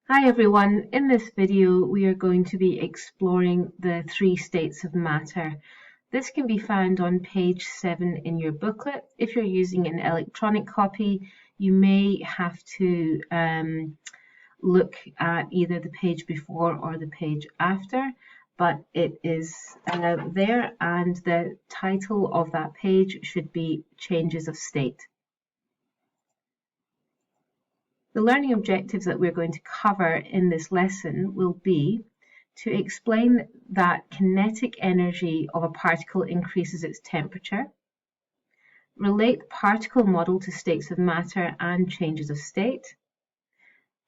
Hi everyone, in this video we are going to be exploring the three states of matter. This can be found on page 7 in your booklet. If you're using an electronic copy, you may have to look at either the page before or the page after, but it is there, and the title of that page should be Changes of State. The learning objectives that we're going to cover in this lesson will be to explain that kinetic energy of a particle increases its temperature, relate the particle model to states of matter and changes of state,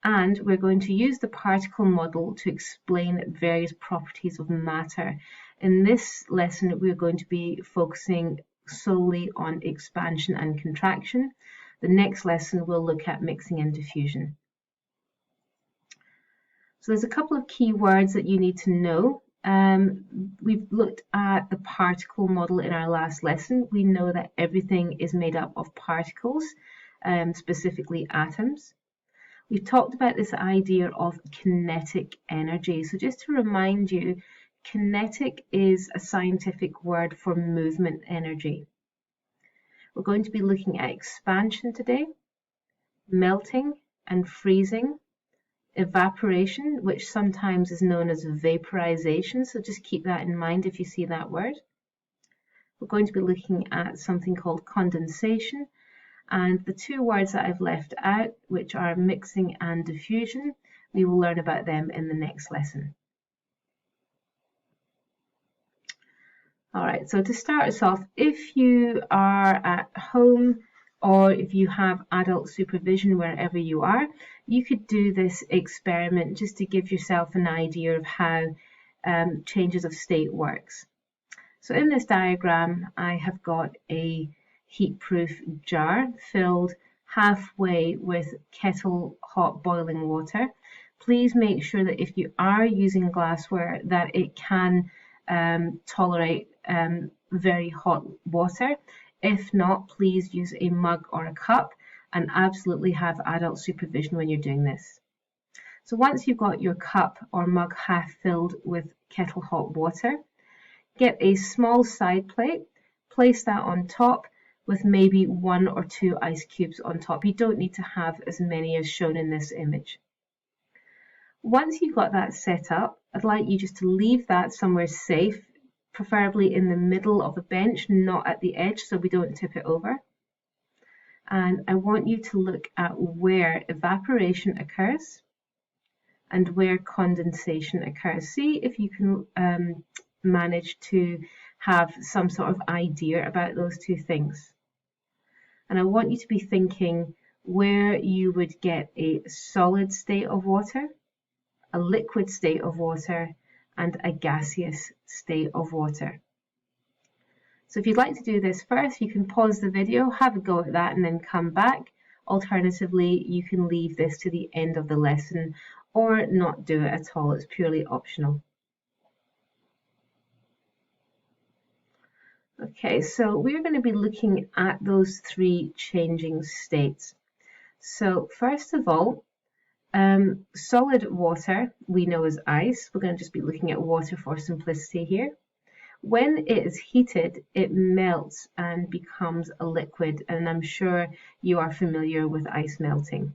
and we're going to use the particle model to explain various properties of matter. In this lesson, we're going to be focusing solely on expansion and contraction. The next lesson we'll look at mixing and diffusion. So there's a couple of key words that you need to know. We've looked at the particle model in our last lesson. We know that everything is made up of particles, specifically atoms. We've talked about this idea of kinetic energy. So just to remind you, kinetic is a scientific word for movement energy. We're going to be looking at expansion today, melting and freezing, evaporation, which sometimes is known as vaporization, so just keep that in mind if you see that word. We're going to be looking at something called condensation, and the two words that I've left out, which are mixing and diffusion, we will learn about them in the next lesson. Alright, so to start us off, if you are at home or if you have adult supervision wherever you are, you could do this experiment just to give yourself an idea of how changes of state works. So in this diagram, I have got a heat-proof jar filled halfway with kettle hot boiling water. Please make sure that if you are using glassware that it can tolerate very hot water. If not, please use a mug or a cup and absolutely have adult supervision when you're doing this. So once you've got your cup or mug half filled with kettle hot water, get a small side plate, place that on top with maybe 1 or 2 ice cubes on top. You don't need to have as many as shown in this image. Once you've got that set up, I'd like you just to leave that somewhere safe, preferably in the middle of the bench, not at the edge, so we don't tip it over. And I want you to look at where evaporation occurs and where condensation occurs. See if you can manage to have some sort of idea about those two things. And I want you to be thinking where you would get a solid state of water, a liquid state of water, and a gaseous state of water. So if you'd like to do this first, you can pause the video, have a go at that, and then come back. Alternatively, you can leave this to the end of the lesson or not do it at all. It's purely optional. Okay, so we're going to be looking at those three changing states. So first of all, solid water we know as ice. We're going to just be looking at water for simplicity here. When it is heated, it melts and becomes a liquid, and I'm sure you are familiar with ice melting.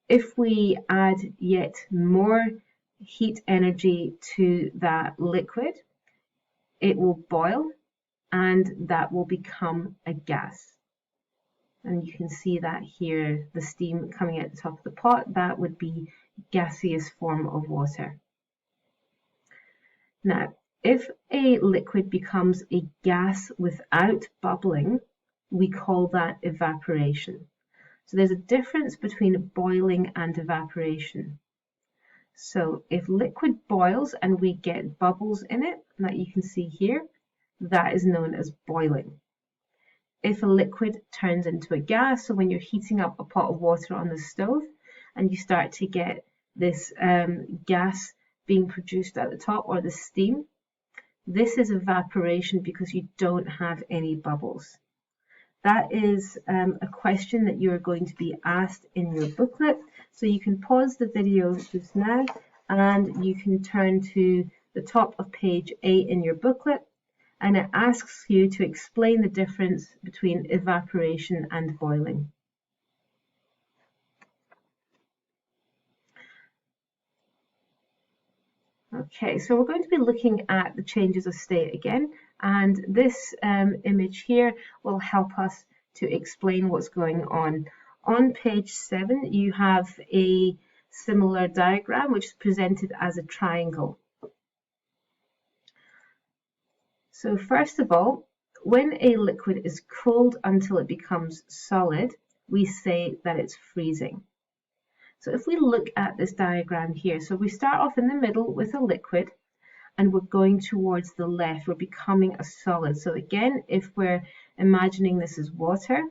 If we add yet more heat energy to that liquid, it will boil and that will become a gas. And you can see that here, the steam coming out the top of the pot, that would be gaseous form of water. Now, if a liquid becomes a gas without bubbling, we call that evaporation. So there's a difference between boiling and evaporation. So if liquid boils and we get bubbles in it, that you can see here, that is known as boiling. If a liquid turns into a gas, so when you're heating up a pot of water on the stove and you start to get this gas being produced at the top, or the steam, this is evaporation because you don't have any bubbles. That is a question that you're going to be asked in your booklet. So you can pause the video just now and you can turn to the top of page 8 in your booklet, and it asks you to explain the difference between evaporation and boiling. Okay, so we're going to be looking at the changes of state again, and this image here will help us to explain what's going on. On page 7, you have a similar diagram which is presented as a triangle. So first of all, when a liquid is cooled until it becomes solid, we say that it's freezing. So if we look at this diagram here, so we start off in the middle with a liquid and we're going towards the left, we're becoming a solid. So again, if we're imagining this is water,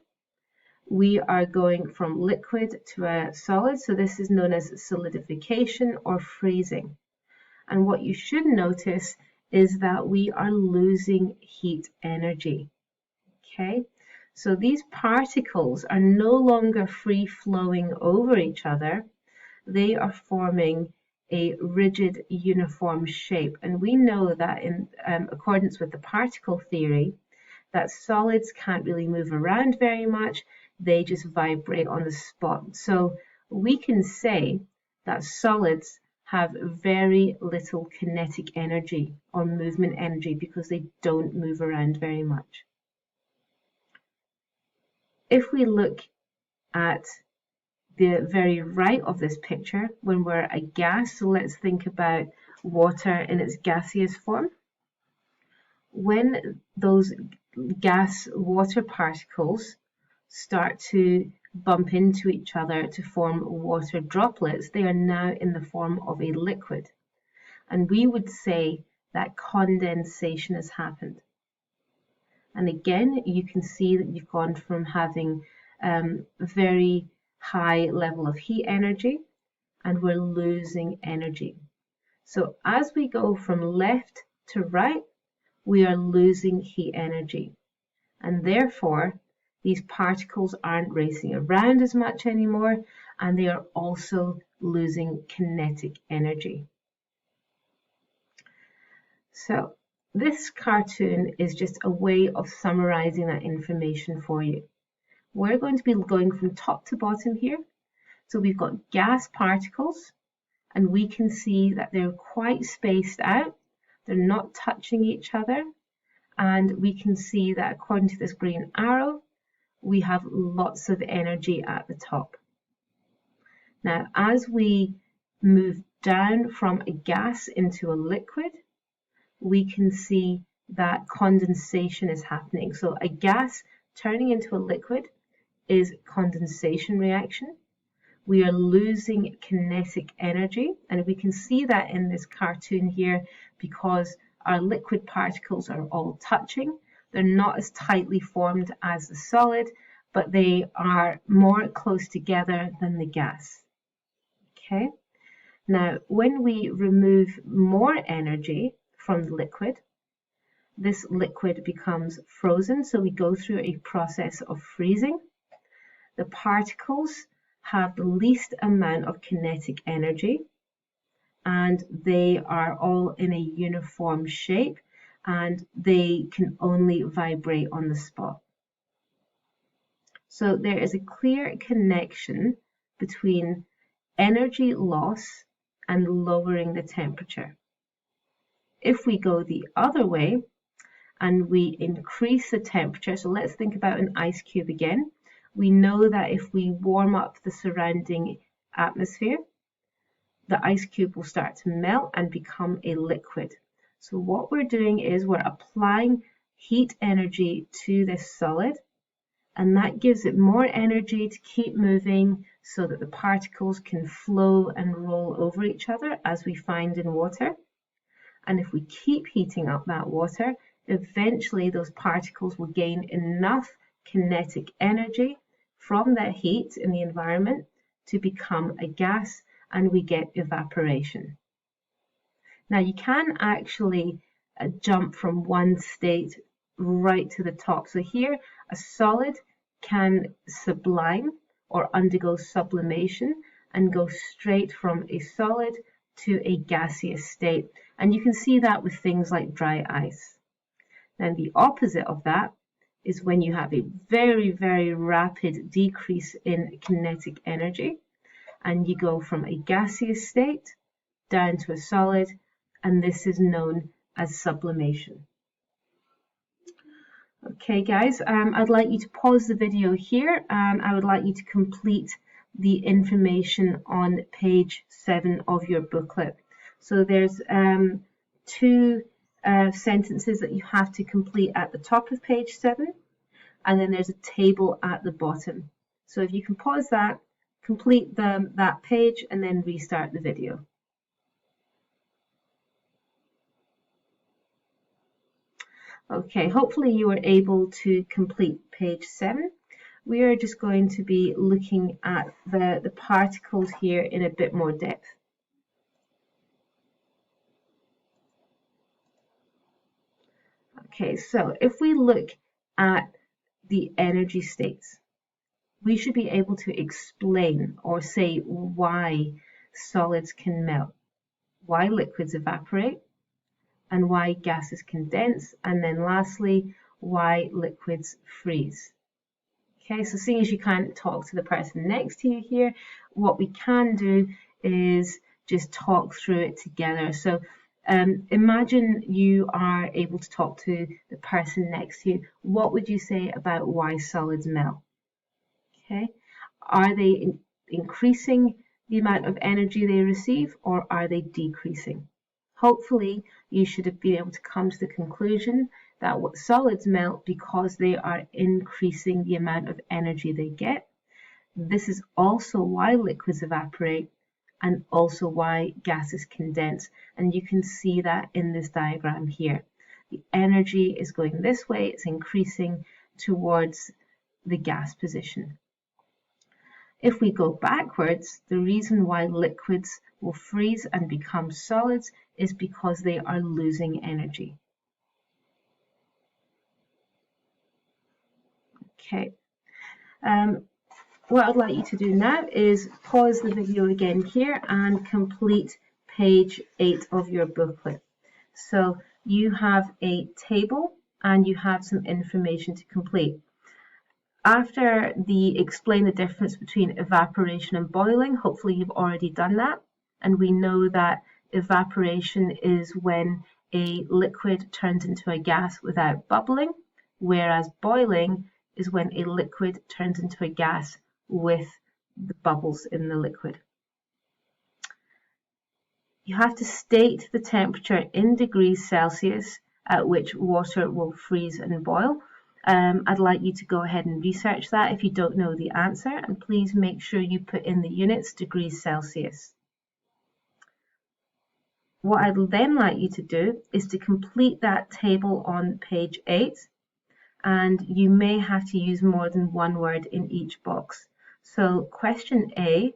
we are going from liquid to a solid. So this is known as solidification or freezing. And what you should notice is that we are losing heat energy. Okay, so these particles are no longer free flowing over each other. They are forming a rigid uniform shape. And we know that in accordance with the particle theory, that solids can't really move around very much. They just vibrate on the spot. So we can say that solids have very little kinetic energy or movement energy because they don't move around very much. If we look at the very right of this picture, when we're a gas, so let's think about water in its gaseous form. When those gas water particles start to bump into each other to form water droplets, they are now in the form of a liquid. And we would say that condensation has happened. And again, you can see that you've gone from having very high level of heat energy, and we're losing energy. So as we go from left to right, we are losing heat energy. And therefore, these particles aren't racing around as much anymore, and they are also losing kinetic energy. So this cartoon is just a way of summarizing that information for you. We're going to be going from top to bottom here. So we've got gas particles, and we can see that they're quite spaced out. They're not touching each other. And we can see that according to this green arrow, we have lots of energy at the top. Now, as we move down from a gas into a liquid, we can see that condensation is happening. So a gas turning into a liquid is condensation reaction. We are losing kinetic energy, and we can see that in this cartoon here because our liquid particles are all touching. They're not as tightly formed as the solid, but they are more close together than the gas. Okay. Now, when we remove more energy from the liquid, this liquid becomes frozen. So we go through a process of freezing. The particles have the least amount of kinetic energy, and they are all in a uniform shape, and they can only vibrate on the spot. So there is a clear connection between energy loss and lowering the temperature. If we go the other way and we increase the temperature, so let's think about an ice cube again. We know that if we warm up the surrounding atmosphere, the ice cube will start to melt and become a liquid. So what we're doing is we're applying heat energy to this solid, and that gives it more energy to keep moving so that the particles can flow and roll over each other as we find in water. And if we keep heating up that water, eventually those particles will gain enough kinetic energy from that heat in the environment to become a gas, and we get evaporation. Now you can actually jump from one state right to the top. So here A solid can sublime or undergo sublimation and go straight from a solid to a gaseous state. And you can see that with things like dry ice. Then the opposite of that is when you have a very, very rapid decrease in kinetic energy and you go from a gaseous state down to a solid, and this is known as sublimation. Okay guys, I'd like you to pause the video here and I would like you to complete the information on page 7 of your booklet. So there's 2 sentences that you have to complete at the top of page 7, and then there's a table at the bottom. So if you can pause that, complete that page and then restart the video. Okay, hopefully you were able to complete page 7. We are just going to be looking at the particles here in a bit more depth. Okay, so if we look at the energy states, we should be able to explain or say why solids can melt, why liquids evaporate, and why gases condense, and then lastly, why liquids freeze. Okay, so seeing as you can't talk to the person next to you here, what we can do is just talk through it together. So imagine you are able to talk to the person next to you. What would you say about why solids melt? Okay, are they increasing the amount of energy they receive, or are they decreasing? Hopefully, you should have been able to come to the conclusion that solids melt because they are increasing the amount of energy they get. This is also why liquids evaporate and also why gases condense. And you can see that in this diagram here. The energy is going this way, it's increasing towards the gas position. If we go backwards, the reason why liquids will freeze and become solids is because they are losing energy. Okay. What I'd like you to do now is pause the video again here and complete page 8 of your booklet. So you have a table and you have some information to complete. After explain the difference between evaporation and boiling, hopefully you've already done that. And we know that evaporation is when a liquid turns into a gas without bubbling, whereas boiling is when a liquid turns into a gas with the bubbles in the liquid. You have to state the temperature in degrees Celsius at which water will freeze and boil. I'd like you to go ahead and research that if you don't know the answer, and please make sure you put in the units degrees Celsius. What I'd then like you to do is to complete that table on page 8, and you may have to use more than one word in each box. So question A,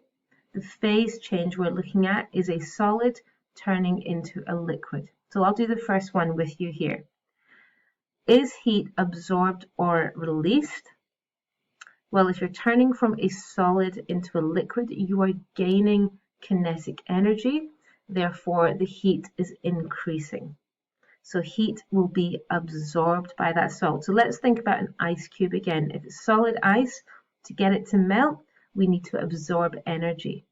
the phase change we're looking at is a solid turning into a liquid. So I'll do the first one with you here. Is heat absorbed or released? Well, if you're turning from a solid into a liquid, you are gaining kinetic energy. Therefore, the heat is increasing. So heat will be absorbed by that salt. So let's think about an ice cube again. If it's solid ice, to get it to melt, we need to absorb energy.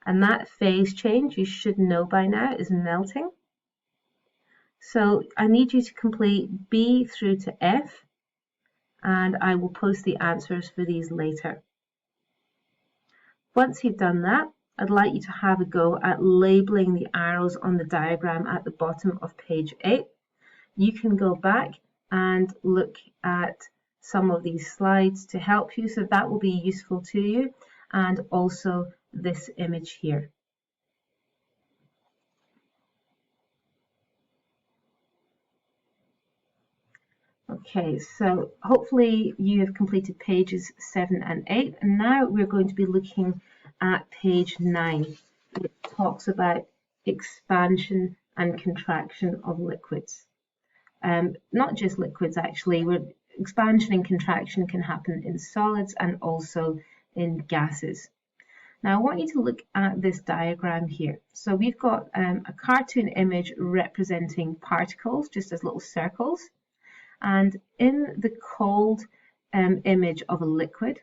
And that phase change, you should know by now, is melting. So I need you to complete B through to F, and I will post the answers for these later. Once you've done that, I'd like you to have a go at labeling the arrows on the diagram at the bottom of page 8. You can go back and look at some of these slides to help you, so that will be useful to you, and also this image here. Okay, so hopefully you have completed pages 7 and 8, and now we're going to be looking at page 9. It talks about expansion and contraction of liquids. Not just liquids, actually. expansion and contraction can happen in solids and also in gases. Now I want you to look at this diagram here. So we've got a cartoon image representing particles, just as little circles. And in the cold image of a liquid,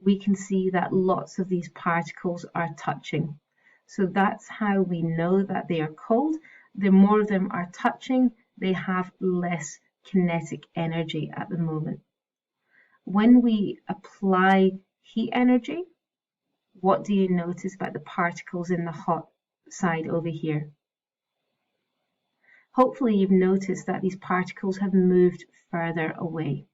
we can see that lots of these particles are touching. So that's how we know that they are cold. The more of them are touching, they have less kinetic energy at the moment. When we apply heat energy, what do you notice about the particles in the hot side over here? Hopefully you've noticed that these particles have moved further away.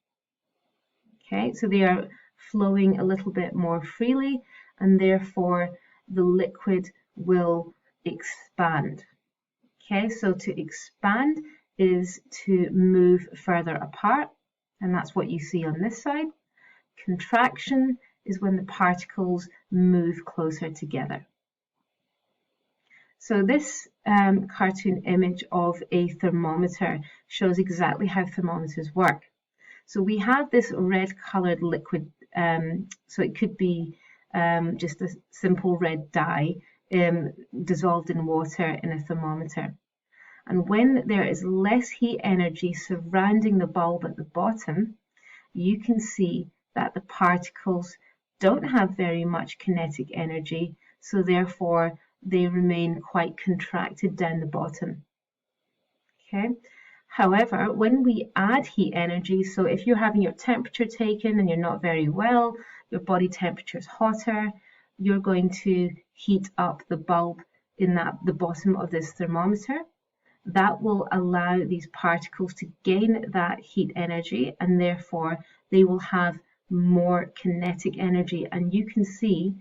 Okay, so they are flowing a little bit more freely, and therefore the liquid will expand. Okay, so to expand is to move further apart, and that's what you see on this side. Contraction is when the particles move closer together. So this cartoon image of a thermometer shows exactly how thermometers work. So we have this red coloured liquid, so it could be just a simple red dye dissolved in water in a thermometer. And when there is less heat energy surrounding the bulb at the bottom, you can see that the particles don't have very much kinetic energy, so therefore they remain quite contracted down the bottom. Okay. However, when we add heat energy, so if you're having your temperature taken and you're not very well, your body temperature is hotter, you're going to heat up the bulb in the bottom of this thermometer. That will allow these particles to gain that heat energy, and therefore they will have more kinetic energy, and you can see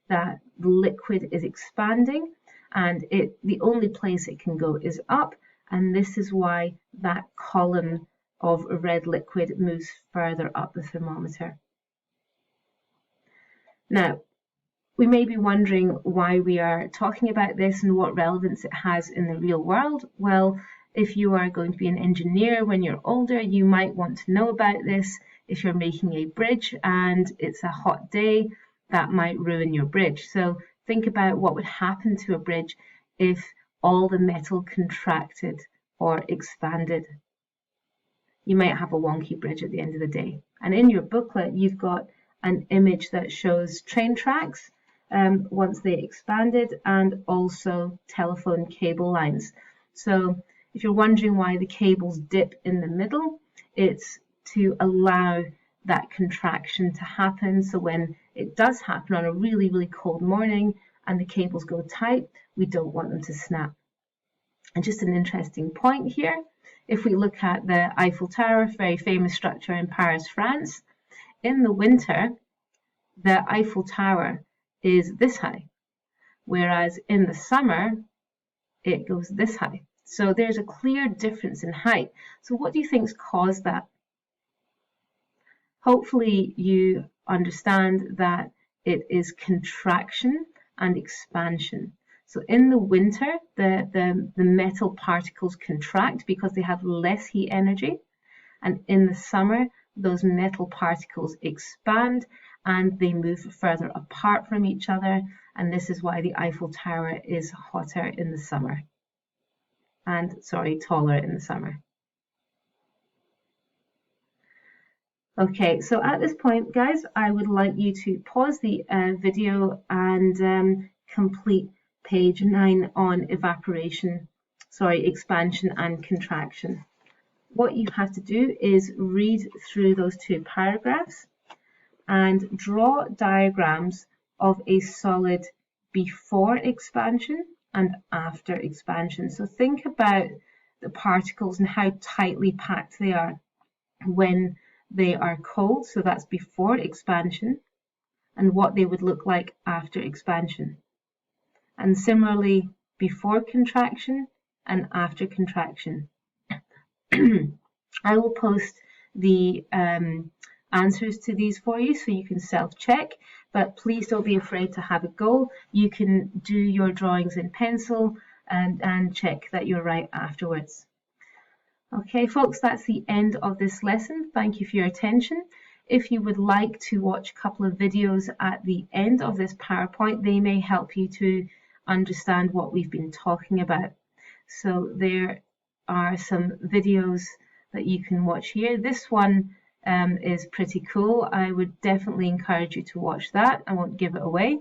that the liquid is expanding, and the only place it can go is up, and this is why that column of red liquid moves further up the thermometer. Now, we may be wondering why we are talking about this and what relevance it has in the real world. Well, if you are going to be an engineer when you're older, you might want to know about this. If you're making a bridge and it's a hot day, that might ruin your bridge. So think about what would happen to a bridge if all the metal contracted or expanded. You might have a wonky bridge at the end of the day. And in your booklet, you've got an image that shows train tracks once they expanded, and also telephone cable lines. So if you're wondering why the cables dip in the middle, it's to allow that contraction to happen. So when it does happen on a really, really cold morning and the cables go tight, we don't want them to snap. And just an interesting point here, if we look at the Eiffel Tower, very famous structure in Paris, France, in the winter, the Eiffel Tower is this high, whereas in the summer, it goes this high. So there's a clear difference in height. So what do you think's caused that? Hopefully you understand that it is contraction and expansion. So in the winter, the metal particles contract because they have less heat energy. And in the summer, those metal particles expand and they move further apart from each other. And this is why the Eiffel Tower is hotter in the summer. And, sorry, taller in the summer. Okay, so at this point, guys, I would like you to pause the video and complete page 9 on expansion and contraction. What you have to do is read through those 2 paragraphs and draw diagrams of a solid before expansion and after expansion. So think about the particles and how tightly packed they are when they are cold, so that's before expansion, and what they would look like after expansion. And similarly, before contraction and after contraction. I will post the answers to these for you so you can self-check, but please don't be afraid to have a go. You can do your drawings in pencil and check that you're right afterwards. Okay, folks, that's the end of this lesson. Thank you for your attention. If you would like to watch a couple of videos at the end of this PowerPoint, they may help you to understand what we've been talking about. So there are some videos that you can watch here. This one is pretty cool. I would definitely encourage you to watch that. I won't give it away.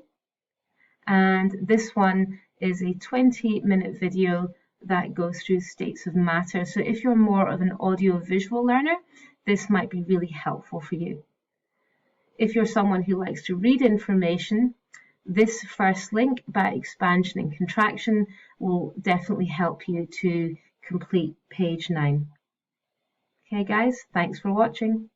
And this one is a 20-minute video that goes through states of matter. So if you're more of an audio-visual learner, this might be really helpful for you. If you're someone who likes to read information, this first link about expansion and contraction will definitely help you to complete page 9. Okay guys, thanks for watching.